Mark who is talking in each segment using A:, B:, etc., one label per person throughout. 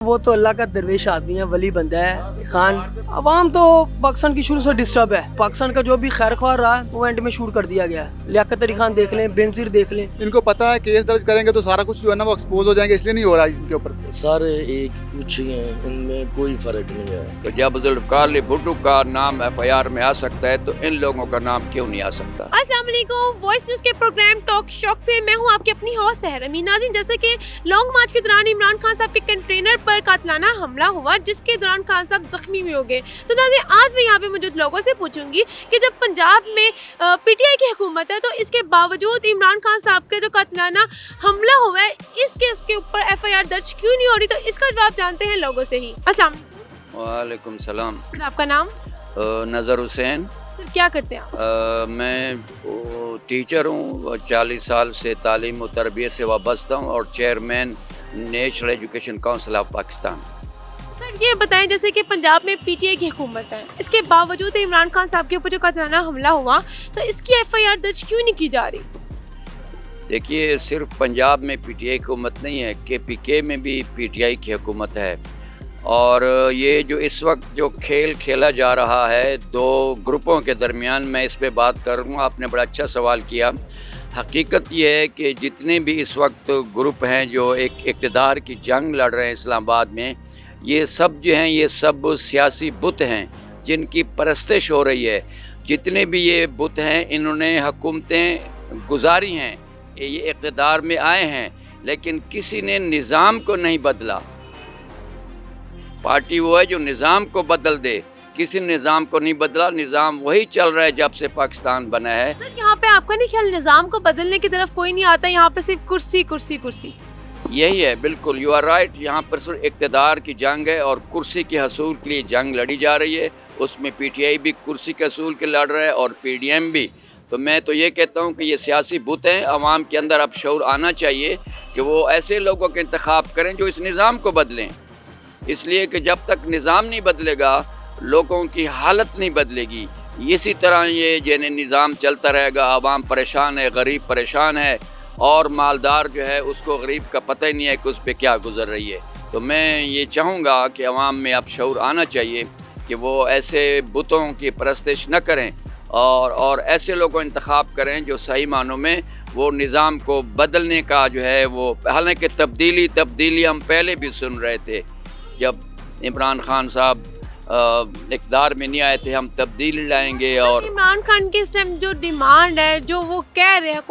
A: वो तो अल्लाह का दरवेश आदमी है, वली बंदा है खान। अवाम तो पाकिस्तान की शुरू से डिस्टर्ब है। पाकिस्तान का जो भी खैर ख्वाह रहा है वो एंड में शूट कर दिया गया है। लियाकत अली खान देख लें, बेनजीर देख लें।
B: इनको पता है केस दर्ज करेंगे तो सारा कुछ जो है ना वो एक्सपोज हो जाएंगे, इसलिए नहीं हो रहा है इनके ऊपर।
C: सारे एक कुछ ही हैं, उनमें कोई फर्क नहीं है।
D: तो जब जुल्फकार अली भुट्टो का नाम एफआईआर में आ सकता है तो इन लोगों का नाम क्यों नहीं आ सकता।
E: अस्सलाम वालेकुम, वॉइस न्यूज के प्रोग्राम टॉक शॉक से मैं हूं आपकी अपनी होस्ट सहर अमीन। नाज़रीन, जैसे कि लॉन्ग मार्च के दौरान इमरान खान साहब के कंटेनर पर कातलाना हमला हुआ जिसके दौरान खान साहब जख्मी भी हो गए। तो नाज़रीन, आज मैं यहाँ पे मौजूद लोगों से पूछूंगी कि जब पंजाब में पीटीआई की हुकूमत है तो इसके बावजूद इमरान खान साहब के जो कातलाना हमला हुआ है इस केस के ऊपर एफआईआर दर्ज क्यों नहीं हो रही, तो इसका जवाब जानते हैं लोगों से ही। अस्सलाम
D: वालेकुम सलाम।
E: आपका नाम?
D: नज़र हुसैन।
E: क्या करते हैं आप?
D: मैं टीचर हूँ, 40 साल से तालीम और तरबियत से वाबस्ता हूँ और chairman national education council of Pakistan.
E: Sir ये बताएं, जैसे कि पंजाब में पीटीआई की हुकूमत है, इसके बावजूद इमरान खान साहब के ऊपर जो कातलाना हमला हुआ तो इसकी एफआईआर दर्ज क्यों नहीं की जा रही?
D: देखिए, सिर्फ पंजाब में पीटीआई की हुकूमत नहीं है, केपीके में भी पीटीआई की हुकूमत है। और ये जो इस वक्त जो खेल खेला जा रहा है दो ग्रुपों के दरमियान, मैं इस पे बात करूँगा। आपने बड़ा अच्छा सवाल किया। हकीकत ये है कि जितने भी इस वक्त ग्रुप हैं जो एक इक़्तिदार की जंग लड़ रहे हैं इस्लामाबाद में, ये सब जो हैं ये सब सियासी बुत हैं जिनकी परस्तिश हो रही है। जितने भी ये बुत हैं इन्होंने हुकूमतें गुजारी हैं, ये इक़्तिदार में आए हैं, लेकिन किसी ने निज़ाम को नहीं बदला। पार्टी वो है जो निज़ाम को बदल दे, किसी निज़ाम को नहीं बदला। निज़ाम वही चल रहा है जब से पाकिस्तान बना है।
E: यहाँ पे आपका नहीं ख्याल निज़ाम को बदलने की तरफ कोई नहीं आता, यहाँ पे सिर्फ कुर्सी कुर्सी कुर्सी?
D: यही है, बिल्कुल यू आर राइट। यहाँ पर सिर्फ इक़्तिदार की जंग है और कुर्सी के हसूल के लिए जंग लड़ी जा रही है। उसमें पीटीआई भी कुर्सी के हसूल के लड़ रहा है और पीडीएम भी। तो मैं तो ये कहता हूँ कि ये सियासी बुत हैं। अवाम के अंदर अब शऊर आना चाहिए कि वो ऐसे लोगों के इंतखाब करें जो इस निज़ाम को बदलें, इसलिए कि जब तक निज़ाम नहीं बदलेगा लोगों की हालत नहीं बदलेगी। इसी तरह ये जैसे निज़ाम चलता रहेगा, आवाम परेशान है, गरीब परेशान है और मालदार जो है उसको गरीब का पता ही नहीं है कि उस पर क्या गुजर रही है। तो मैं ये चाहूँगा कि अवाम में अब शऊर आना चाहिए कि वो ऐसे बुतों की परस्तिश न करें और ऐसे लोगों को इंतखाब करें जो सही मानों में वो निज़ाम को बदलने का जो है वो, हालांकि तब्दीली हम पहले भी सुन रहे थे। जब इमरान खान साहब इक़्तिदार में नहीं आए थे, हम तब्दीली लाएंगे। और
E: इमरान खान की इस टाइम जो डिमांड है, जो वो कह रहे हैं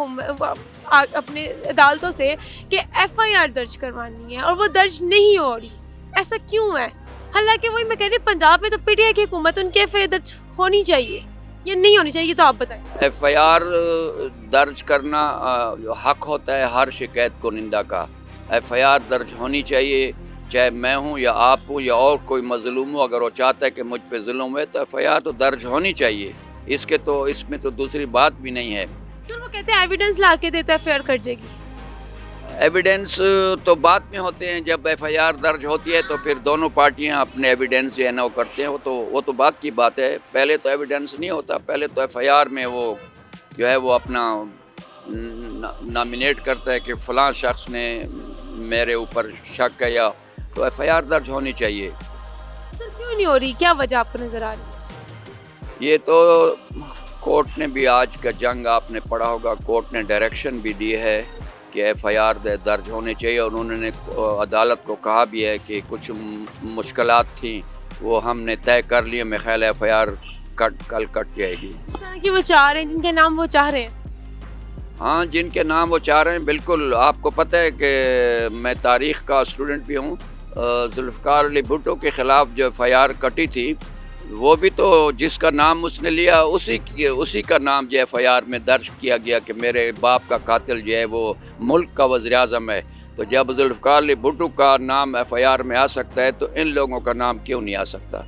E: अपने अदालतों से कि एफआईआर दर्ज करवानी है और वो दर्ज नहीं हो रही, ऐसा क्यों है? हालांकि वही मैं कह रही हूँ पंजाब में तो पीटीआई की हुकूमत, उनकी एफआईआर दर्ज होनी चाहिए या नहीं होनी चाहिए, तो आप बताएं।
D: एफआईआर दर्ज करना हक होता है हर शिकायत कुनिंदा का। एफआईआर दर्ज होनी चाहिए, चाहे मैं हूँ या आप हूँ या और कोई मजलूम हो। अगर वो चाहता है कि मुझ पे जुल्म है तो एफआईआर तो दर्ज होनी चाहिए। इसमें तो दूसरी बात भी नहीं है।
E: सर वो कहते हैं एविडेंस ला के देते एफआईआर कट जाएगी।
D: एविडेंस तो बाद में होते हैं, जब एफआईआर दर्ज होती है तो फिर दोनों पार्टियां अपने एविडेंस जो है ना वो करते हैं। वो तो बात की बात है। पहले तो एविडेंस नहीं होता, पहले तो एफआईआर में वो जो है वो अपना नॉमिनेट करता है कि फ़लाँ शख्स ने मेरे ऊपर शक है, या तो एफआईआर दर्ज होनी चाहिए।
E: सर क्यों नहीं हो रही, क्या वजह आपको नजर आ रही है?
D: ये तो कोर्ट ने भी, आज का जंग आपने पढ़ा होगा, कोर्ट ने डायरेक्शन भी दी है कि एफआईआर दर्ज होने चाहिए और उन्होंने अदालत को कहा भी है कि कुछ मुश्किलात थी वो हमने तय कर लिए। मेरे ख्याल एफआईआर कल कट जाएगी।
E: कि वो चाह रहे हैं, जिनके नाम वो चाह रहे हैं।
D: हाँ, जिनके नाम वो चाह रहे हैं, बिल्कुल। आपको पता है कि मैं तारीख़ का स्टूडेंट भी हूँ। जुल्फ़िकार अली भुट्टो के ख़िलाफ़ जो एफआईआर कटी थी वो भी तो जिसका नाम उसने लिया उसी का नाम जो एफआईआर में दर्ज किया गया कि मेरे बाप का कातिल जो है वो मुल्क का वज़ीर-ए-आज़म है। तो जब जुल्फ़िकार अली भुट्टो का नाम एफआईआर में आ सकता है तो इन लोगों का नाम क्यों नहीं आ सकता?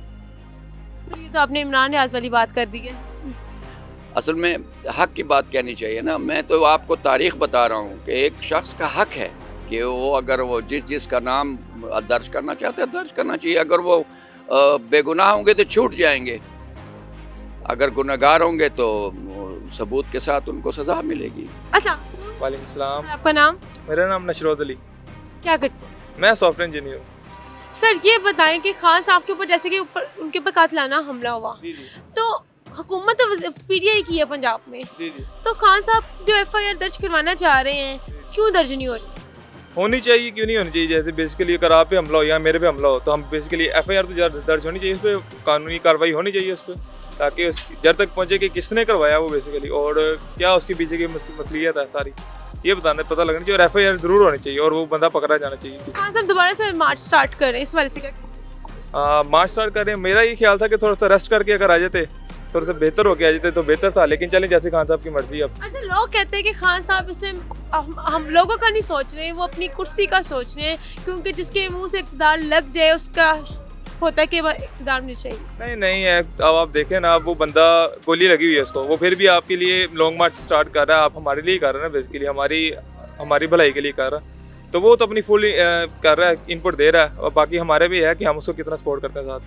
E: सर ये तो आपने इमरान रियाज वाली बात कर दी है।
D: असल में हक की बात कहनी चाहिए ना। मैं तो आपको तारीख़ बता रहा हूँ कि एक शख्स का हक है कि वो अगर वो जिसका नाम दर्ज करना चाहता है दर्ज करना चाहिए। अगर वो बेगुनाह होंगे तो छूट जाएंगे, अगर गुनहगार होंगे तो सबूत के साथ उनको सज़ा मिलेगी।
E: अच्छा,
F: वालेकुम सलाम।
E: आपका नाम?
F: मेरा नाम नशरोज अली।
E: क्या करते हैं?
F: मैं सॉफ्टवेयर इंजीनियर हूँ।
E: सर ये बताएं कि खान साहब के ऊपर जैसे कि ऊपर उनके ऊपर कातिलाना हमला हुआ, तो हुकूमत तो पीटीआई की है पंजाब में, तो खान साहब जो एफआईआर दर्ज करवाना चाह रहे हैं क्यों दर्ज नहीं हो रही?
F: होनी चाहिए, क्यों नहीं होनी चाहिए। जैसे बेसिकली अगर आप पे हमला हो या मेरे पे हमला हो तो हम बेसिकली एफआईआर तो दर्ज होनी चाहिए, उस पर कानूनी कार्रवाई होनी चाहिए उस पर, ताकि उस जड़ तक पहुंचे कि किसने करवाया वो बेसिकली और क्या उसके पीछे की मसलियत है सारी, ये पता लगना चाहिए। और एफआईआर जरूर होनी चाहिए और वो बंदा पकड़ा जाना चाहिए।
E: खान साहब दोबारा से मार्च स्टार्ट कर रहे हैं, इस वाले से क्या?
F: मार्च स्टार्ट कर रहे हैं। मेरा ये ख्याल था कि थोड़ा सा रेस्ट करके अगर आ जाते, थोड़ा सा बेहतर होके आ जाते तो बेहतर था, लेकिन चलें जैसे खान साहब की मर्जी। अब
E: अच्छा, लोग कहते हैं कि खान साहब इस टाइम हम लोगों का नहीं सोच रहे, वो अपनी कुर्सी का सोच रहे हैं, क्योंकि जिसके मुंह से इक़्तिदार लग जाए उसका होता है कि वह इक़्तिदार नहीं चाहिए।
F: नहीं है। अब आप देखें ना, वो बंदा गोली लगी हुई है उसको, वो फिर भी आपके लिए लॉन्ग मार्च स्टार्ट कर रहा है। आप हमारे लिए कर रहे हैं ना, बेसिकली हमारी भलाई के लिए कर रहा है, तो वो तो अपनी फुल कर रहा है, इनपुट दे रहा है, और बाकी हमारे भी है कि हम उसको कितना सपोर्ट करते हैं साथ।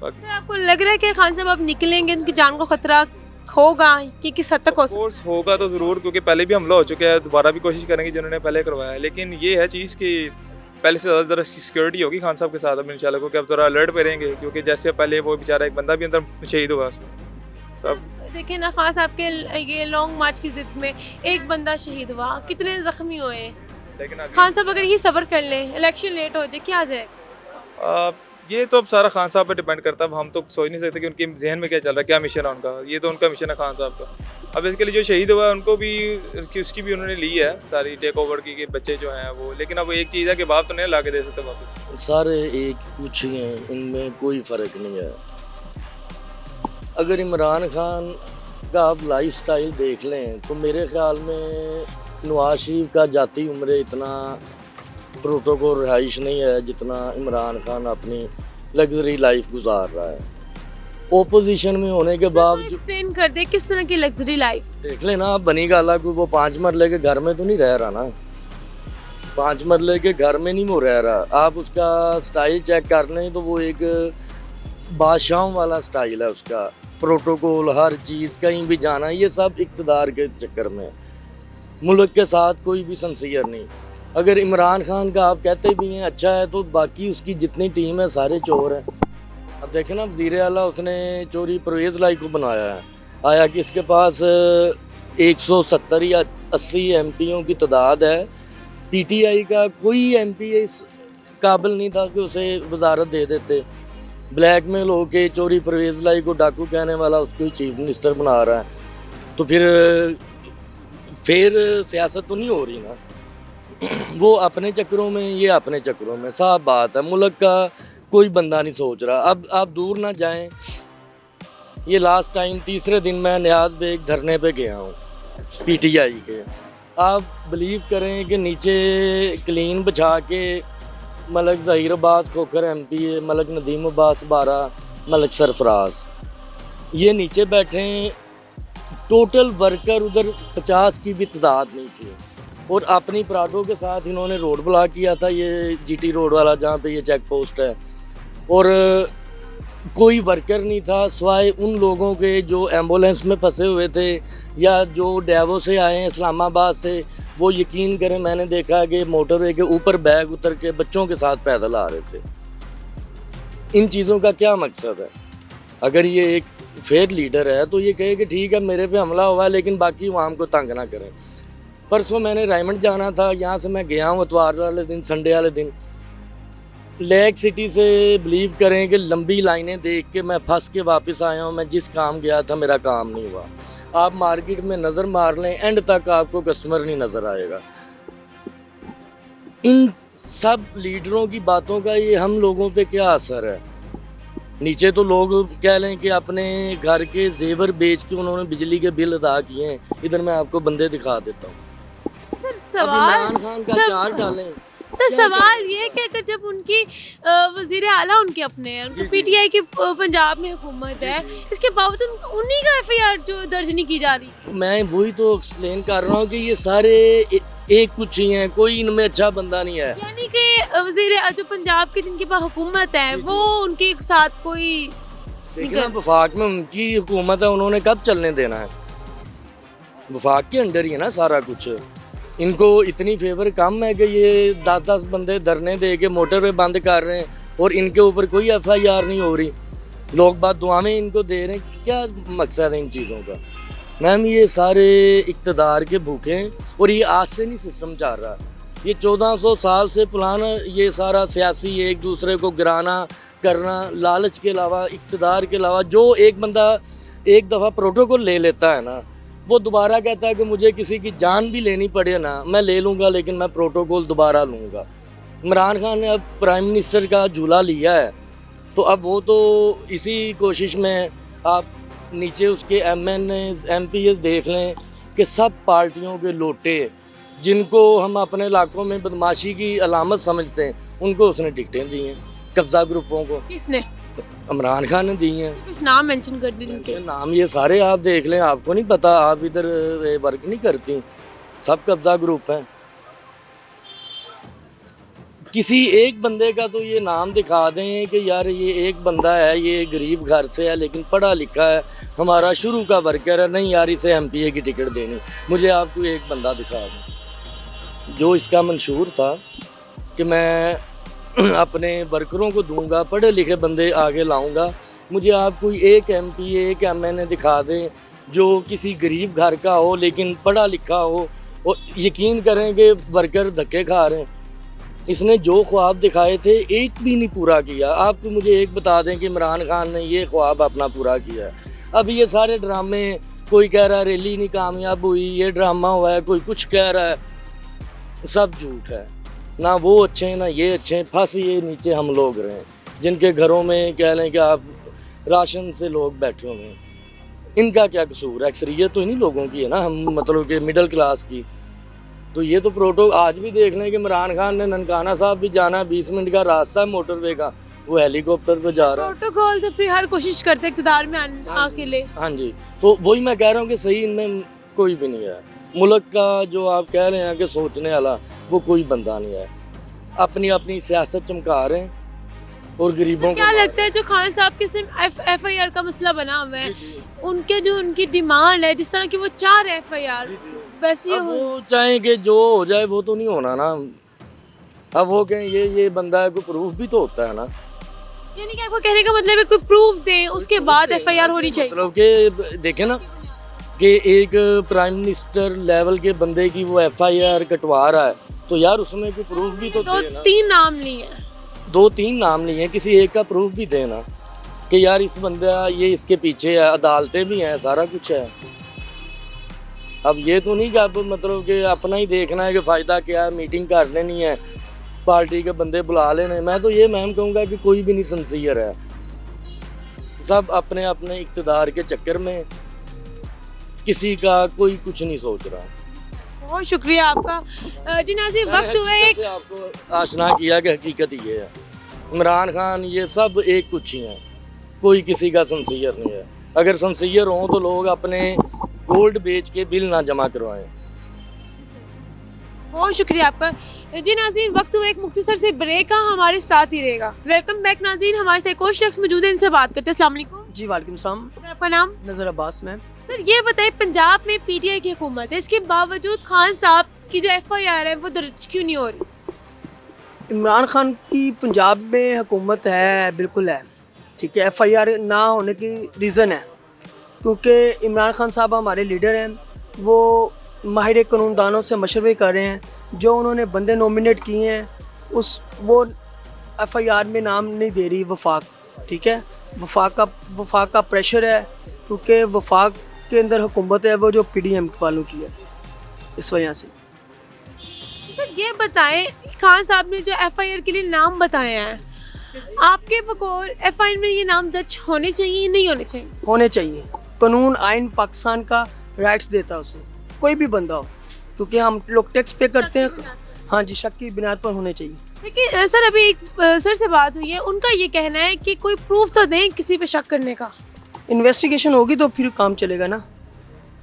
E: तो आपको लग रहा है कि खान साहब अब निकलेंगे, उनकी जान को खतरा होगा कि किस हद तक हो सकता है?
F: कोर्स होगा तो ज़रूर, क्योंकि पहले भी हमला हो चुका है, दोबारा भी कोशिश करेंगे जिन्होंने पहले करवाया है। लेकिन ये है चीज़ कि पहले से ज़रा सिक्योरिटी होगी खान साहब के साथ अब इंशाल्लाह को, कि अब ज़रा अलर्ट पे रहेंगे, क्योंकि जैसे पहले वो बेचारा एक बंदा भी अंदर शहीद हुआ उसमें। तो अब
E: देखिए ना, खान साहब के ये लॉन्ग मार्च की जिद में एक बंदा शहीद हुआ, कितने जख्मी हुए।
F: लेकिन
E: खान साहब अगर ये सब्र कर लें, इलेक्शन लेट हो जाए, क्या आ जाए?
F: ये तो अब सारा खान साहब पे डिपेंड करता है। हम तो सोच नहीं सकते कि उनके जहन में क्या चल रहा है, क्या मिशन है उनका। ये तो उनका मिशन है खान साहब का। अब बेसिकली जो शहीद हुआ है उनको भी उसकी भी उन्होंने ली है सारी टेक ओवर की, बच्चे जो हैं वो। लेकिन अब एक चीज़ है कि बाप तो नहीं ला के दे सकते वापस।
C: सारे एक कुछ ही हैं, इनमें कोई फ़र्क नहीं है। अगर इमरान खान का आप लाइफ स्टाइल देख लें तो मेरे ख्याल में नवाज शरीफ का जाती उम्र इतना प्रोटोकॉल रहाइश नहीं है जितना इमरान खान अपनी लग्जरी लाइफ गुजार रहा है। ओपोजिशन में होने के बावजूद
E: एक्सप्लेन कर दे किस तरह की लग्जरी लाइफ।
C: देख लेना आप, बनी गाला को वो 5 मरले के घर में तो नहीं रह रहा ना, 5 मरले के घर में नहीं वो रह रहा। आप उसका स्टाइल चेक कर लें तो वो एक बादशाहों वाला स्टाइल है उसका, प्रोटोकॉल, हर चीज़, कहीं भी जाना, ये सब इक़्तिदार के चक्कर में। मुल्क के साथ कोई भी सिंसियर नहीं। अगर इमरान खान का आप कहते भी हैं अच्छा है, तो बाकी उसकी जितनी टीम है सारे चोर हैं। अब देखें ना, वज़ीर आला उसने चोरी परवेज़ लाई को बनाया है, आया कि इसके पास 170 या 80 एमपीओं की तादाद है। पीटीआई का कोई एमपी इस काबिल नहीं था कि उसे वजारत दे देते। ब्लैकमेल हो के चोरी परवेज़ लाई को डाकू कहने वाला उसको चीफ मिनिस्टर बना रहा है, तो फिर सियासत तो नहीं हो रही ना। वो अपने चक्करों में, ये अपने चक्करों में, साफ बात है। मुल्क का कोई बंदा नहीं सोच रहा। अब आप दूर ना जाएं, ये लास्ट टाइम तीसरे दिन मैं नियाज बेग धरने पे गया हूँ पीटीआई के। आप बिलीव करें कि नीचे क्लीन बिछा के मलक ज़हीर अब्बास खोखर एमपी, मलक नदीम अब्बास बारा, मलक सरफराज, ये नीचे बैठे हैं। टोटल वर्कर उधर 50 की भी तादाद नहीं थी, और अपनी पराठों के साथ इन्होंने रोड ब्लॉक किया था, ये जीटी रोड वाला जहाँ पे ये चेक पोस्ट है। और कोई वर्कर नहीं था सिवाय उन लोगों के जो एम्बुलेंस में फंसे हुए थे या जो डेवो से आए हैं इस्लामाबाद से। वो यकीन करें, मैंने देखा कि मोटरवे के ऊपर बैग उतर के बच्चों के साथ पैदल आ रहे थे। इन चीज़ों का क्या मकसद है? अगर ये एक फेयर लीडर है तो ये कहे कि ठीक है मेरे पे हमला हुआ, लेकिन बाकी आवाम को तंग ना करें। परसों मैंने रायमंड जाना था, यहाँ से मैं गया हूँ इतवार वाले दिन, संडे वाले दिन। लेक सिटी से बिलीव करें कि लंबी लाइनें देख के मैं फंस के वापस आया हूँ। मैं जिस काम गया था मेरा काम नहीं हुआ। आप मार्केट में नज़र मार लें, एंड तक आपको कस्टमर नहीं नज़र आएगा। इन सब लीडरों की बातों का ये हम लोगों पे क्या असर है? नीचे तो लोग कह लें कि अपने घर के जेवर बेच के उन्होंने बिजली के बिल अदा किए हैं। इधर मैं आपको बंदे दिखा देता हूँ।
E: सर
C: इमरान खान का चार डालें।
E: सर सवाल ये है कि अगर जब उनकी वज़ीर आला उनके अपने हैं, उनको पीटीआई की पंजाब में हुकूमत है, इसके बावजूद उन्हीं का एफआईआर जो दर्ज नहीं की जा रही।
C: मैं वही तो एक्सप्लेन कर रहा हूँ कि ये सारे एक कुछ ही हैं, कोई इनमें अच्छा बंदा नहीं है।
E: यानी कि वज़ीर जो पंजाब की जिनके पास हुकूमत है वो उनके साथ कोई
C: देखिए ना, वफाक में उनकी हुकूमत है, उन्होंने कब चलने देना है? वफाक के अंडर ही है ना सारा कुछ। इनको इतनी फेवर कम है कि ये 10-10 बंदे धरने दे के मोटरवे बंद कर रहे हैं, और इनके ऊपर कोई FIR नहीं हो रही, लोग बात दुआएं इनको दे रहे हैं। क्या मकसद है इन चीज़ों का? मैम ये सारे इक़्तिदार के भूखे हैं और ये आज से नहीं सिस्टम चल रहा, ये 1400 साल से पुराना ये सारा सियासी एक दूसरे को गिराना करना, लालच के अलावा इक़्तिदार के अलावा। जो एक बंदा एक दफ़ा प्रोटोकॉल ले लेता है ना, वो दोबारा कहता है कि मुझे किसी की जान भी लेनी पड़े ना, मैं ले लूँगा लेकिन मैं प्रोटोकॉल दोबारा लूँगा। इमरान खान ने अब प्राइम मिनिस्टर का झूला लिया है, तो अब वो तो इसी कोशिश में, आप नीचे उसके MNAs MPs देख लें कि सब पार्टियों के लोटे जिनको हम अपने इलाकों में बदमाशी की अलामत समझते हैं, उनको उसने टिकटें दी हैं। कब्ज़ा ग्रुपों को
E: किसने?
C: इमरान खान ने दी हैं।
E: कुछ नाम मेंशन कर दीजिए जिनके।
C: नाम ये सारे आप देख लें, आपको नहीं पता, आप इधर वर्क नहीं करती, सब कब्ज़ा ग्रुप हैं। किसी एक बंदे का तो ये नाम दिखा दें कि यार ये एक बंदा है, ये गरीब घर से है लेकिन पढ़ा लिखा है, हमारा शुरू का वर्कर है, नहीं यार इसे MPA की टिकट देनी, मुझे आपको एक बंदा दिखा दें जो इसका मंशूर था कि मैं अपने वर्करों को दूंगा, पढ़े लिखे बंदे आगे लाऊंगा। मुझे आप कोई एक MPA एक MNA दिखा दें जो किसी गरीब घर का हो लेकिन पढ़ा लिखा हो, और यकीन करें कि वर्कर धक्के खा रहे हैं। इसने जो ख्वाब दिखाए थे एक भी नहीं पूरा किया। आप मुझे एक बता दें कि इमरान खान ने ये ख्वाब अपना पूरा किया है। अब ये सारे ड्रामे, कोई कह रहा है रैली नहीं कामयाब हुई, ये ड्रामा हुआ है, कोई कुछ कह रहा है, सब झूठ है। ना वो अच्छे हैं ना ये अच्छे हैं, फंस ये नीचे हम लोग रहे हैं जिनके घरों में कह लें कि आप राशन से लोग बैठे हुए हैं। इनका क्या कसूर है? अक्सरियत तो इन्हीं लोगों की है ना, हम मतलब कि मिडिल क्लास की। तो ये तो प्रोटो आज भी देख लें कि इमरान खान ने ननकाना साहब भी जाना, 20 मिनट का रास्ता है मोटरवे का, वो हेलीकॉप्टर पे जा रहा है।
E: प्रोटोकॉल से फिर हर कोशिश करते इक़्तिदार में आके ले।
C: हाँ जी, तो वही मैं कह रहा हूँ कि सही इनमें कोई भी नहीं है। मुल्क का जो आप कह रहे हैं कि सोचने वाला, वो कोई बंदा नहीं है। अपनी अपनी सियासत चमका रहे हैं और गरीबों को।
E: क्या लगता है जो खान साहब के FIR का मसला बना हुआ है, उनके जो उनकी डिमांड है, जिस तरह की वो चाह रहे हैं FIR, वैसे
C: अब वो चाहें कि जो हो जाए वो तो नहीं होना ना। अब वो कहें ये बंदा है, कोई प्रूफ भी तो होता है ना।
E: यानी कि आपको कहने का मतलब है कोई प्रूफ दें, उसके बाद FIR होनी चाहिए।
C: मतलब कि देखें ना कि एक प्राइम मिनिस्टर लेवल के बंदे की वो FIR कटवा रहा है, तो यार उसमें कोई प्रूफ भी तो
E: दो
C: देना।
E: तीन नाम नहीं है,
C: 2-3 नाम नहीं है, किसी एक का प्रूफ भी देना कि यार इस बंदा ये इसके पीछे है, अदालतें भी हैं, सारा कुछ है। अब ये तो नहीं कि अब मतलब कि अपना ही देखना है कि फ़ायदा क्या है, मीटिंग कर लेनी है, पार्टी के बंदे बुला लेने। मैं तो ये मैम कहूँगा कि कोई भी नहीं सिंसियर है, सब अपने अपने इक़्तिदार के चक्कर में, किसी का कोई कुछ नहीं सोच रहा।
E: बहुत शुक्रिया आपका। जी नाज़रीन, वक्त हुआ है एक
C: आपको आशना किया कि हकीकत ये है, इमरान खान ये सब एक कुछ ही हैं, कोई किसी का सिंसियर नहीं है। अगर सिंसियर हों तो लोग अपने गोल्ड बेच के बिल ना जमा करवाएं।
E: बहुत शुक्रिया आपका। जी नाज़रीन, वक्त हुआ एक मुख्तसर से ब्रेक का, हमारे साथ ही रहेगा। वेलकम बैक नाज़रीन, हमारे साथ एक और शख्स मौजूद है, इनसे बात करते हैं। अस्सलाम वालेकुम।
A: जी वालेकुम सलाम।
E: सर आपका नाम?
A: नज़र अब्बास मैम।
E: सर ये बताइए, पंजाब में PTI की हुकूमत है, इसके बावजूद खान साहब की जो FIR है वो दर्ज क्यों नहीं हो रही?
A: इमरान खान की पंजाब में हुकूमत है, बिल्कुल है, ठीक है। FIR ना होने की रीज़न है क्योंकि इमरान खान साहब हमारे लीडर हैं, वो माहिर कानूनदानों से मशवरे कर रहे हैं, जो उन्होंने बंदे नॉमिनेट किए हैं वो FIR में नाम नहीं दे रही वफाक, ठीक है। वफाक का प्रेशर है क्योंकि वफाक के अंदर हुकूमत है वो जो PDM वालों की है, इस वजह से।
E: सर ये बताएं, खान साहब ने जो FIR के लिए नाम बताया है, आपके बकौल FIR में ये नाम दर्ज होने चाहिए नहीं होने चाहिए? होने चाहिए।
A: कानून आइन पाकिस्तान का राइट्स देता है उसे, कोई भी बंदा हो, क्योंकि हम लोग टैक्स पे करते हैं। हाँ जी, शक की बिनाद पर होने चाहिए।
E: देखिए सर, अभी एक सर से बात हुई है, उनका ये कहना है कि कोई प्रूफ तो दें किसी पे शक करने का।
A: इन्वेस्टिगेशन होगी तो फिर काम चलेगा ना।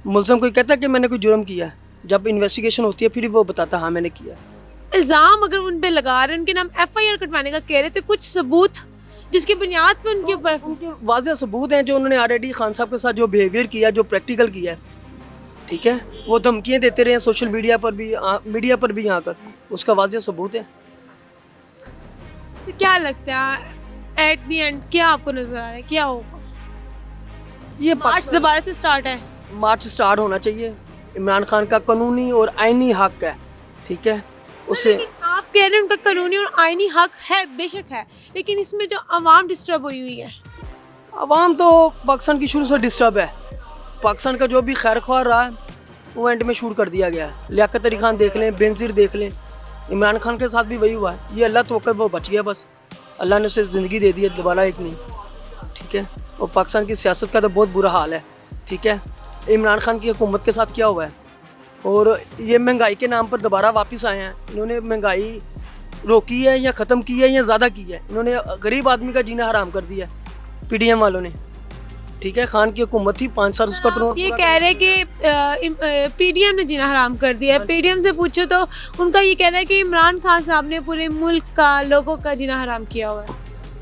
A: मुल्ज़म कोई कहता है कि मैंने कोई जुर्म किया है, जब इन्वेस्टिगेशन होती है फिर वो बताता हाँ मैंने किया।
E: इल्ज़ाम अगर उन पे लगा रहे हैं, उनके नाम FIR कटवाने का कह रहे थे, कुछ सबूत जिसकी बुनियाद पर उनके ऊपर
A: उनके वाज़ेह सबूत हैं जो उन्होंने ऑलरेडी खान साहब के साथ जो बिहेवियर किया, जो प्रैक्टिकल किया है, ठीक है। वो धमकियाँ देते रहे सोशल मीडिया पर भी आकर, उसका वाज़ेह सबूत है।
E: वैसे क्या लगता है एट द एंड क्या आपको नजर आ रहा है, क्या होगा?
A: ये
E: मार्च दोबारा से स्टार्ट है।
A: मार्च स्टार्ट होना चाहिए। इमरान खान का कानूनी और आईनी हक है, ठीक है, उसे
E: लेकिन आप कह रहे हैं उनका कानूनी और आईनी हक है, बेशक है, लेकिन इसमें जो आवाम डिस्टर्ब हुई है।
A: अवाम तो पाकिस्तान की शुरू से डिस्टर्ब है। पाकिस्तान का जो भी खैर ख्वाह रहा है वो एंड में शूट कर दिया गया है। लियाकत अली खान देख लें, बेनज़ीर देख लें, इमरान खान के साथ भी वही हुआ है। ये अल्लाह तवक्कल वो बच गया, बस अल्लाह ने उसे ज़िंदगी दे दी है, दोबारा एक नहीं, ठीक है। और पाकिस्तान की सियासत का तो बहुत बुरा हाल है, ठीक है। इमरान खान की हुकूमत के साथ क्या हुआ है, और ये महंगाई के नाम पर दोबारा वापस आए हैं। इन्होंने महंगाई रोकी है या ख़त्म की है या ज़्यादा की है? इन्होंने गरीब आदमी का जीना हराम कर दिया पीडीएम वालों ने, ठीक है। खान की हुकूमत थी 5 साल, उसका टर्न
E: ये कह रहे हैं कि पीडीएम ने जीना हराम कर दिया है। पीडीएम से पूछो तो उनका ये कहना है कि इमरान खान साहब ने पूरे मुल्क का, लोगों का जीना हराम किया हुआ है।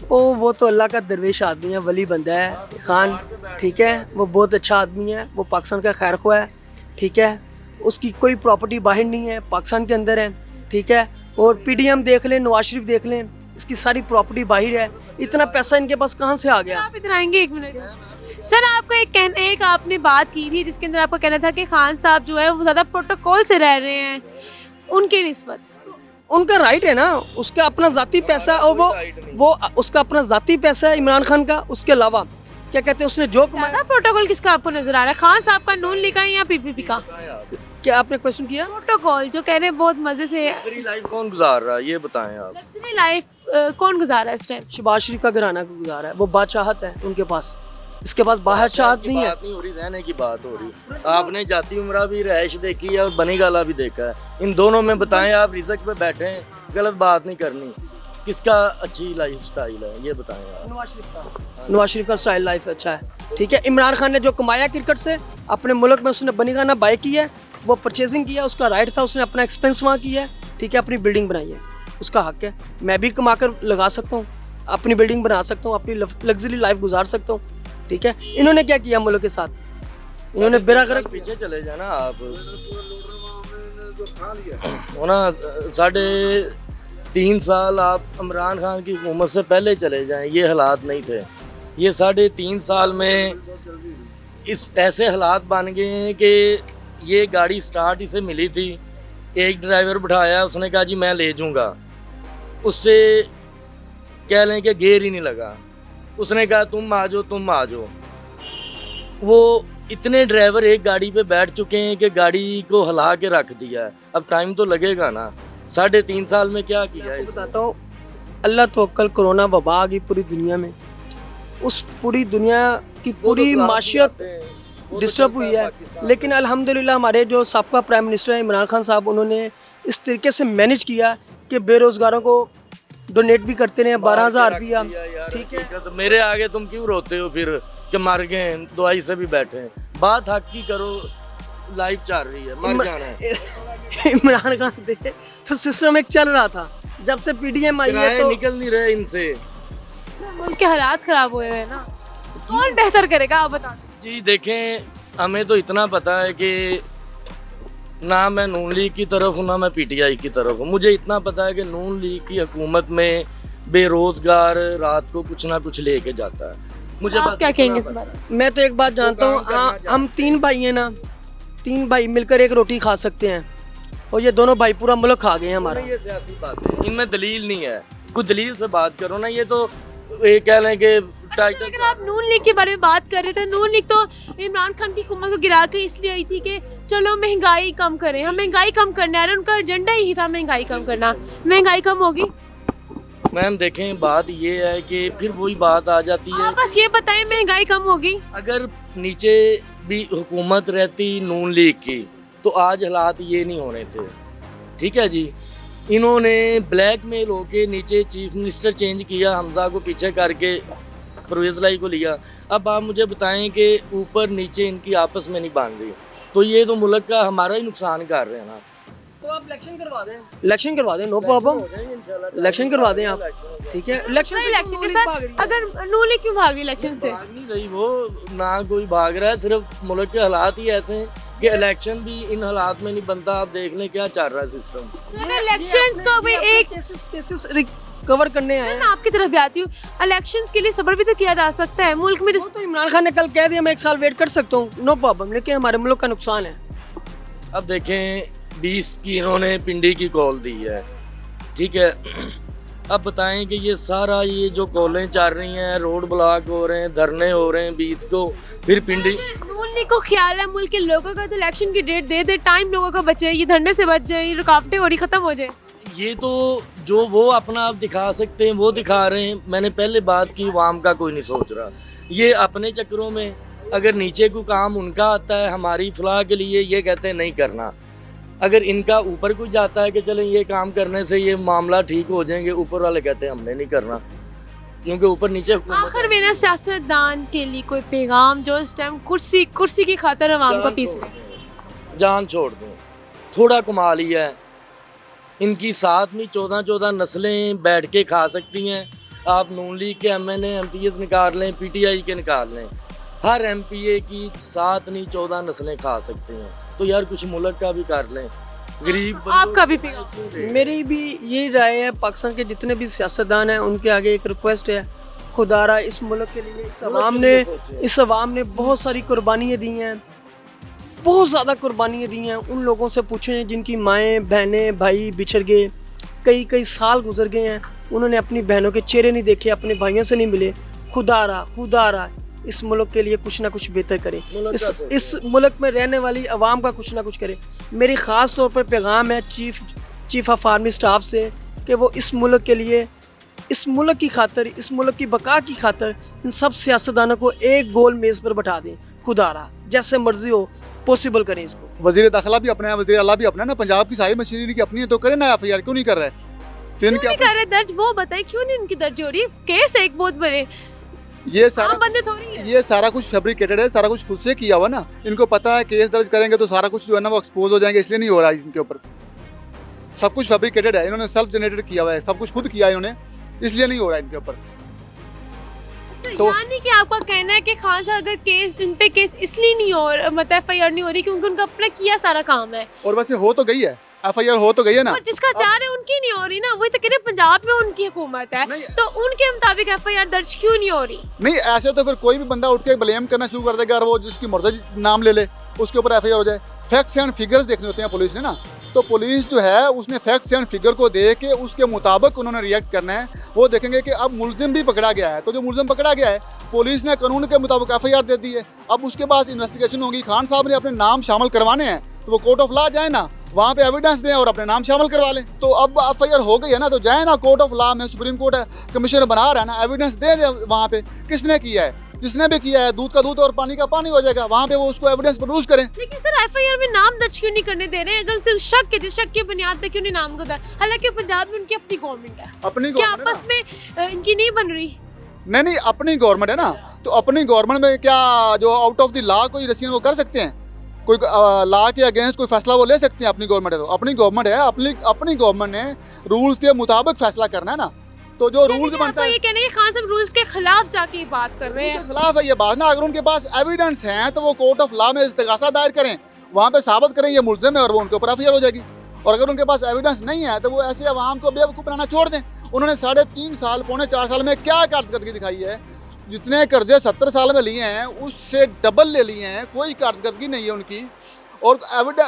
A: वो तो अल्लाह का दरवेश आदमी है, वली बंदा है खान, ठीक है। वो बहुत अच्छा आदमी है, वो पाकिस्तान का खैर ख्वाह है, ठीक है। उसकी कोई प्रॉपर्टी बाहर नहीं है, पाकिस्तान के अंदर है, ठीक है। और पीडीएम देख लें, नवाज शरीफ देख लें, इसकी सारी प्रॉपर्टी बाहर है। इतना पैसा इनके पास कहाँ से आ गया?
E: आप इधर आएंगे 1 मिनट। सर आपका एक आपने बात की थी जिसके अंदर आपका कहना था कि खान साहब जो है वो ज़्यादा प्रोटोकॉल से रह रहे हैं उनके निस्बत।
A: उनका राइट है ना, उसका अपना ज़ाती पैसा, और वो उसका अपना ज़ाती पैसा है इमरान खान का। उसके अलावा क्या कहते हैं, उसने जो कमाया।
E: ज़्यादा प्रोटोकॉल किसका आपको नजर आ रहा है, खान साहब का, नून लीग का या पीपीपी का?
A: क्या आपने क्वेश्चन किया?
E: प्रोटोकॉल जो कह रहे हैं बहुत मजे से
C: लग्जरी लाइफ कौन गुजार रहा है ये बताएं आप।
E: लग्जरी लाइफ कौन गुजार रहा है इस टाइम?
A: शहबाज शरीफ का घराना को गुजारा है, वो बादशाहत है उनके पास, इसके पास बाहर चाहत नहीं है।
C: बात नहीं हो रही, रहने की बात हो रही। आपने जाती उम्रा भी रहायश देखी है और बनी गाला भी देखा है। इन दोनों में बताएं, आप रिजक पे बैठे हैं, गलत बात नहीं करनी। किसका अच्छी लाइफ स्टाइल है ये बताएं आप।
A: नवाज शरीफ का स्टाइल लाइफ अच्छा है, ठीक है। इमरान खान ने जो कमाया क्रिकेट से अपने मुल्क में, उसने बनी गाना बाय की है, वो परचेजिंग किया, उसका राइट था, उसने अपना एक्सपेंस वहाँ किया है, ठीक है। अपनी बिल्डिंग बनाई है, उसका हक है। मैं भी कमा कर लगा सकता हूँ, अपनी बिल्डिंग बना सकता हूँ, अपनी लग्जरी लाइफ गुजार सकता हूँ, ठीक है। इन्होंने क्या किया मुल्क के साथ? इन्होंने बेरा गर्क
C: पीछे चले जाना आप। वो ना 3.5 साल आप इमरान खान की हुकूमत से पहले चले जाएं, ये हालात नहीं थे। ये 3.5 साल में इस ऐसे हालात बन गए हैं कि ये गाड़ी स्टार्ट इसे मिली थी, एक ड्राइवर बिठाया, उसने कहा जी मैं ले जाऊंगा, उससे कह लें कि गेयर ही नहीं लगा, उसने कहा तुम आ जाओ। वो इतने ड्राइवर एक गाड़ी पे बैठ चुके हैं कि गाड़ी को हिला के रख दिया है। अब टाइम तो लगेगा ना। 3.5 साल में क्या किया है?
A: बताता हूँ, अल्लाह तवक्कल, कोरोना वबा आ गई पूरी दुनिया में, उस पूरी दुनिया की पूरी माशियत डिस्टर्ब हुई है। लेकिन अल्हम्दुलिल्लाह हमारे जो साबका प्राइम मिनिस्टर हैं इमरान खान साहब, उन्होंने इस तरीके से मैनेज किया कि बेरोज़गारों को डोनेट भी करते रहे 12,000 रुपया, ठीक है।
C: तो मेरे आगे तुम क्यों रोते हो फिर कि मर गए, दवाई से भी बैठे हैं? बात हक की करो, लाइफ चल रही है, मर जाना है।
A: इमरान खान थे तो सिस्टम एक चल रहा था, जब से पीडीएम आई है तो
C: निकल नहीं रहे इनसे।
E: मुल्क के हालात खराब हुए हैं ना, कौन बेहतर करेगा आप बता।
C: जी देखें, हमें तो इतना पता है कि ना मैं नून लीग की तरफ हूँ ना मैं पीटीआई की तरफ हूँ। मुझे इतना पता है कि नून लीग की हुकूमत में बेरोजगार रात को कुछ ना कुछ लेके जाता है। मुझे
E: आप क्या कहेंगे इस बारे में?
A: मैं तो एक बात जानता हूँ, हम 3 भाई हैं ना, 3 भाई मिलकर एक रोटी खा सकते हैं, और ये दोनों भाई पूरा मुल्क खा गए हैं हमारा।
C: ये सियासी बात है, इनमें दलील नहीं है। कुछ दलील से बात करो ना। ये तो ये कह लें कि टाइटल।
E: अगर आप नून लीग के बारे में बात कर रहे थे, नून लीग तो इमरान खान की हुकूमत को गिरा के इसलिए आई थी कि चलो महंगाई कम करें, हम महंगाई कम करना है, उनका एजेंडा ही था महंगाई कम करना। महंगाई कम होगी
C: मैम, देखें बात ये है कि फिर वही बात आ जाती है।
E: आप बस ये बताएं महंगाई कम होगी।
C: अगर नीचे भी हुकूमत रहती नून लीग की तो आज हालात ये नहीं होने थे, ठीक है जी। इन्होंने ब्लैकमेल होके नीचे चीफ मिनिस्टर चेंज किया, हमजा को पीछे करके परवेज़ लाई को लिया। अब आप मुझे बताएं कि ऊपर नीचे इनकी आपस में नहीं बन रही, तो ये तो मुल्क का हमारा ही नुकसान कर रहे हैं ना।
A: तो आप इलेक्शन करवा दें, नो प्रॉब्लम, इलेक्शन करवा दें आप, ठीक है।
E: इलेक्शन के साथ अगर नून लीग क्यों भाग रही इलेक्शन से?
C: भाग नहीं रही वो, ना कोई भाग रहा है, सिर्फ मुल्क के हालात ही ऐसे हैं कि इलेक्शन भी इन हालात में नहीं बनता। आप देख लें क्या चल रहा है सिस्टम।
E: अगर इलेक्शंस को भी एक
A: कवर करने आए हैं।
E: मैं आपकी तरफ भी आती हूँ, इलेक्शंस के लिए सब्र भी तो किया जा सकता है मुल्क में
A: वो तो इमरान खान ने कल कह दिया मैं 1 साल वेट कर सकता हूँ, नो प्रॉब्लम, लेकिन हमारे मुल्क का नुकसान है।
C: अब देखें 20 की इन्होंने पिंडी की कॉल दी है, ठीक है। अब बताएं कि ये सारा ये जो कॉलें चल रही हैं, रोड ब्लॉक हो रहे हैं, धरने हो रहे हैं 20 को, फिर पिंडी
E: नून लीग को ख्याल है मुल्क के लोगों का तो इलेक्शन की डेट दे दे, टाइम लोगों का बचे, ये धरने से बच जाए, ये रुकावटें हो रही खत्म हो जाए।
C: ये तो जो वो अपना आप दिखा सकते हैं वो दिखा रहे हैं। मैंने पहले बात की वाम का कोई नहीं सोच रहा, ये अपने चक्करों में अगर नीचे को काम उनका आता है हमारी फलाह के लिए, ये कहते हैं नहीं करना। अगर इनका ऊपर कुछ जाता है कि चलें ये काम करने से ये मामला ठीक हो जाएंगे, ऊपर वाले कहते हैं हमने नहीं करना, क्योंकि ऊपर नीचे
E: आखिर में ना सियासतदान के लिए कोई पैगाम जो इस टाइम कुर्सी की खातर आवाम का पीस में
C: जान छोड़ दें, थोड़ा कमाल ही है। इनकी 7 नहीं 14 नस्लें बैठ के खा सकती हैं। आप नून लीग के MNA MPs निकाल लें, PTI के निकाल लें, हर MPA की 7 नहीं 14 नस्लें खा सकते हैं। तो यार कुछ मुल्क का भी कर लें, गरीब
E: आपका भी पैगाम।
A: मेरी भी यही राय है, पाकिस्तान के जितने भी सियासतदान हैं उनके आगे एक रिक्वेस्ट है, खुदारा इस मुल्क के लिए इस अवाम ने बहुत सारी कुर्बानियाँ दी हैं, बहुत ज़्यादा कुर्बानियाँ दी हैं। उन लोगों से पूछें जिनकी माएँ बहनें भाई बिछड़ गए, कई साल गुजर गए हैं, उन्होंने अपनी बहनों के चेहरे नहीं देखे, अपने भाइयों से नहीं मिले। खुदारा इस मुल्क के लिए कुछ ना कुछ बेहतर करे, इस मुल्क में रहने वाली आवाम का कुछ ना कुछ करे। मेरी ख़ास तौर पर पैगाम है चीफ ऑफ आर्मी स्टाफ से कि वो इस मुल्क के लिए, इस मुल्क की खातर, इस मुल्क की बका की खातर इन सब सियासतदानों को एक गोल मेज़ पर बैठा दें। खुदारा जैसे मर्जी हो पॉसिबल करें इसको।
B: वज़ीर दाखिला भी अपना है, वज़ीर आला भी अपना है ना, पंजाब की सारी मशीनरी की अपनी है, तो करे ना FIR, क्यों नहीं कर रहा है? तो इनके
E: नहीं कर रहे दर्ज, वो बताए क्यों नहीं उनकी दर्ज हो रही? केस है एक बहुत बड़े,
B: ये सारा
E: बंदे थोड़ी है।
B: ये सारा कुछ फैब्रिकेटेड है, सारा कुछ खुद से किया हुआ ना। इनको पता है केस दर्ज करेंगे तो सारा कुछ जो है ना वो एक्सपोज हो जाएंगे, इसलिए नहीं हो रहा है इनके ऊपर। सब कुछ फैब्रिकेटेड है, इन्होंने सेल्फ जनरेटेड किया हुआ है, सब कुछ खुद किया है इन्होंने, इसलिए नहीं हो रहा है इनके ऊपर।
E: तो यानी कि आपका कहना है कि खान साहब अगर केस इन पे केस इसलिए नहीं हो मतलब FIR नहीं हो रही क्योंकि उनका अपना किया सारा काम है,
B: और वैसे हो तो गई है, FIR हो तो गई है ना,
E: और जिसका चाह रहे उनकी नहीं हो रही ना। वही तो कह रहे पंजाब में उनकी हुकूमत है, तो उनके मुताबिक FIR दर्ज क्यों नहीं हो रही?
B: नहीं ऐसे तो फिर कोई भी बंदा उठ के ब्लेम करना शुरू कर देगा, और वो जिसकी मर्जी नाम ले ले उसके ऊपर FIR हो जाए। फैक्ट्स एंड फिगर्स देखने होते हैं पुलिस ने ना, तो पुलिस जो है उसने फैक्ट्स एंड फिगर को देख के उसके मुताबिक उन्होंने रिएक्ट करना है। वो देखेंगे कि अब मुलजिम भी पकड़ा गया है, तो जो मुलजिम पकड़ा गया है पुलिस ने कानून के मुताबिक FIR दे दी है, अब उसके बाद इन्वेस्टिगेशन होगी। खान साहब ने अपने नाम शामिल करवाने हैं तो वो कोर्ट ऑफ लॉ जाए ना, वहाँ पे एविडेंस दें और अपने नाम शामिल करवा लें। तो अब FIR हो गई है ना, तो जाए ना कोर्ट ऑफ लॉ में, सुप्रीम कोर्ट है, कमिश्नर बना रहा है ना, एविडेंस दे दे वहाँ पे किसने किया है, जिसने भी किया है दूध का दूध और पानी का पानी हो जाएगा, वहाँ पे वो उसको एविडेंस प्रोड्यूस करें।
E: लेकिन सर FIR में नाम दर्ज क्यों नहीं करने दे रहे हैं? अगर सिर्फ शक है, जिस शक की बुनियाद पे क्यों नहीं नाम को दर्ज? हालांकि पंजाब में उनकी अपनी गवर्नमेंट है,
B: अपनी
E: क्या
B: गवर्नमेंट
E: आपस में इनकी नहीं बन रही?
B: नहीं अपनी गवर्नमेंट है ना, तो अपनी गवर्नमेंट में क्या जो आउट ऑफ द लॉ कोई रसियन वो कर सकते हैं? कोई लॉ के अगेंस्ट कोई फैसला वो ले सकते हैं? अपनी गवर्नमेंट है तो अपनी गवर्नमेंट है, अपनी गवर्नमेंट ने रूल्स के मुताबिक फैसला करना है ना। तो जो रूल्स बनता है,
E: ये कहने खान साहब रूल्स के खिलाफ जाके ये बात कर रहे हैं।
B: खिलाफ है ये बात ना। अगर उनके पास एविडेंस है तो वो कोर्ट ऑफ लॉ में इस्तिगासा दायर करें, वहाँ पे साबित करें ये मुलजिम है और वो उनके ऊपर FIR हो जाएगी। और अगर उनके पास एविडेंस नहीं है तो वो ऐसे अवाम को बेवकूफ़ बनाना छोड़ दें। उन्होंने 3.5 साल 3.25 साल में क्या कारकर्दगी दिखाई है? जितने कर्जे 70 साल में लिए हैं उससे डबल ले लिए हैं, कोई कारकर्दगी नहीं है उनकी, और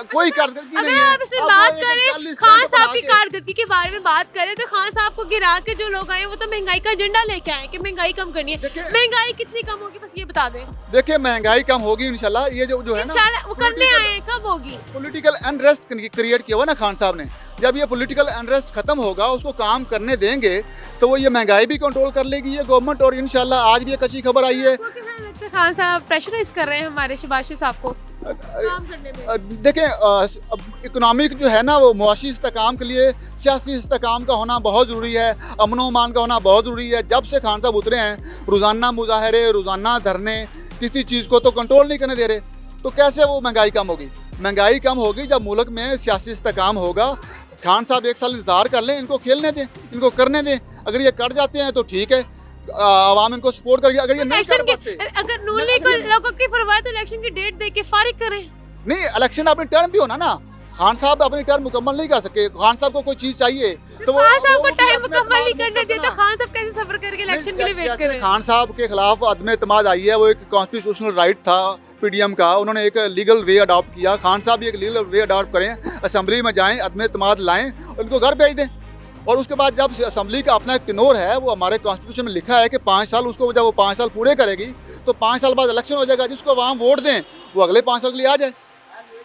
B: कोई कारकर्दगी नहीं है।
E: अगर आप इसमें बात करें खान साहब की कारकर्दगी के बारे में बात करें तो खान साहब को गिरा के जो लोग आए वो तो महंगाई का एजेंडा लेके आए कि महंगाई कम करनी है। महंगाई कितनी कम होगी बस ये बता दें।
B: देखिए महंगाई कम होगी इंशाल्लाह, ये जो है ना
E: इंशाल्लाह वो करने आए हैं, कब होगी?
B: पॉलिटिकल अनरेस्ट क्रिएट किया हुआ ना खान साहब ने, जब ये पॉलिटिकल अनरेस्ट खत्म होगा, उसको काम करने देंगे तो वो ये महंगाई भी कंट्रोल कर लेगी ये गवर्नमेंट। और इंशाल्लाह आज भी एक अच्छी खबर आई है,
E: खान साहब प्रेशराइज कर रहे हैं हमारे शहबाज शरीफ साहब को काम करने में।
B: देखें इकोनॉमिक जो है ना वो मुआशी इस्तेकाम के लिए सियासी इस्तेकाम का होना बहुत ज़रूरी है, अमन व अमान का होना बहुत ज़रूरी है। जब से खान साहब उतरे हैं रोज़ाना मुजाहरे, रोज़ाना धरने, किसी चीज़ को तो कंट्रोल नहीं करने दे रहे, तो कैसे वो महंगाई कम होगी? महंगाई कम होगी जब मुल्क में सियासी इस्तेकाम होगा। खान साहब 1 साल इंतज़ार कर लें, इनको खेलने दें, इनको करने दें। अगर ये कर जाते हैं तो ठीक है, आवाम इनको सपोर्ट करेगी। अगर ये नहीं कर पाते,
E: अगर नून लीग को लोगों की परवाह तो इलेक्शन की डेट दे के फारिग करें।
B: नहीं इलेक्शन अपनी टर्म भी होना ना, खान साहब अपनी टर्म मुकम्मल नहीं कर सके, खान साहब को कोई चीज़ चाहिए तो वो
E: खान साहब को
B: वो
E: टाइम
B: अपने
E: मुकम्मल नहीं
B: इत्मीनान
E: करने दिया तो
B: करना।
E: खान साहब कैसे सफर करके इलेक्शन के लिए वेट
B: जैसे
E: करें?
B: खान साहब के खिलाफ अदम एतमाद आई है, वो एक कॉन्स्टिट्यूशनल राइट था पीडीएम का, उन्होंने एक लीगल वे अडॉप्ट किया। खान साहब भी एक लीगल वे अडॉप्ट करें, असेंबली में जाएं, अदम एतमाद लाएं, उनको घर भेज दें। और उसके बाद जब असेंबली का अपना एक टेन्योर है, वो हमारे कॉन्स्टिट्यूशन में लिखा है कि 5 साल, उसको जब वो 5 साल पूरे करेगी तो 5 साल बाद इलेक्शन हो जाएगा, जिसको आवाम वोट दें वो अगले 5 साल के लिए आ जाए।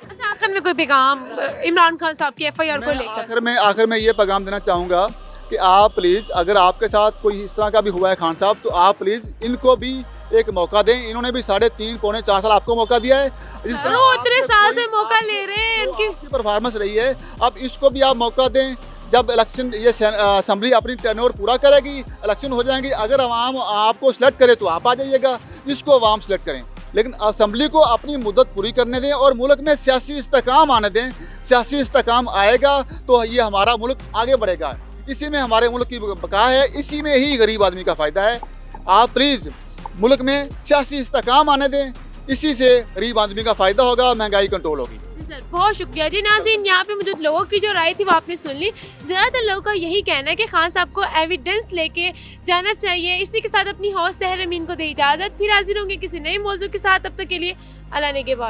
E: अच्छा, आखिर में कोई पैगाम इमरान खान साहब की एफआईआर को
B: मैं
E: लेकर?
B: आखिर में ये पैगाम देना चाहूँगा कि आप प्लीज़, अगर आपके साथ कोई इस तरह का भी हुआ है खान साहब, तो आप प्लीज़ इनको भी एक मौका दें। इन्होंने भी 3.5 पौने 4 साल आपको मौका दिया है। जिस तरह
E: वो इतने
B: आपसे
E: साल
B: कोई
E: से मौका ले रहे हैं, उनकी
B: परफॉर्मेंस रही है, अब इसको भी आप मौका दें। जब इलेक्शन ये असेंबली अपनी टेन्योर पूरा करेगी, इलेक्शन हो जाएंगे, अगर आवाम आपको सिलेक्ट करे तो आप आ जाइएगा, इसको आवाम सिलेक्ट करें, लेकिन असेंबली को अपनी मुद्दत पूरी करने दें और मुल्क में सियासी इस्तेकाम आने दें। सियासी इस्तेकाम आएगा तो ये हमारा मुल्क आगे बढ़ेगा, इसी में हमारे मुल्क की बका है, इसी में ही गरीब आदमी का फ़ायदा है। आप प्लीज़ मुल्क में सियासी इस्तेकाम आने दें, इसी से गरीब आदमी का फ़ायदा होगा, महंगाई कंट्रोल होगी।
E: सर, बहुत शुक्रिया जी। नाज़रीन, यहाँ पे मौजूद लोगों की जो राय थी वो आपने सुन ली। ज़्यादातर लोगों का यही कहना है कि खान साहब को एविडेंस लेके जाना चाहिए। इसी के साथ अपनी हौस सहर अमीन को दे इजाज़त, फिर हाजिर होंगे किसी नए मौजू के साथ। तब तक के लिए अल्लाह ने के बाद।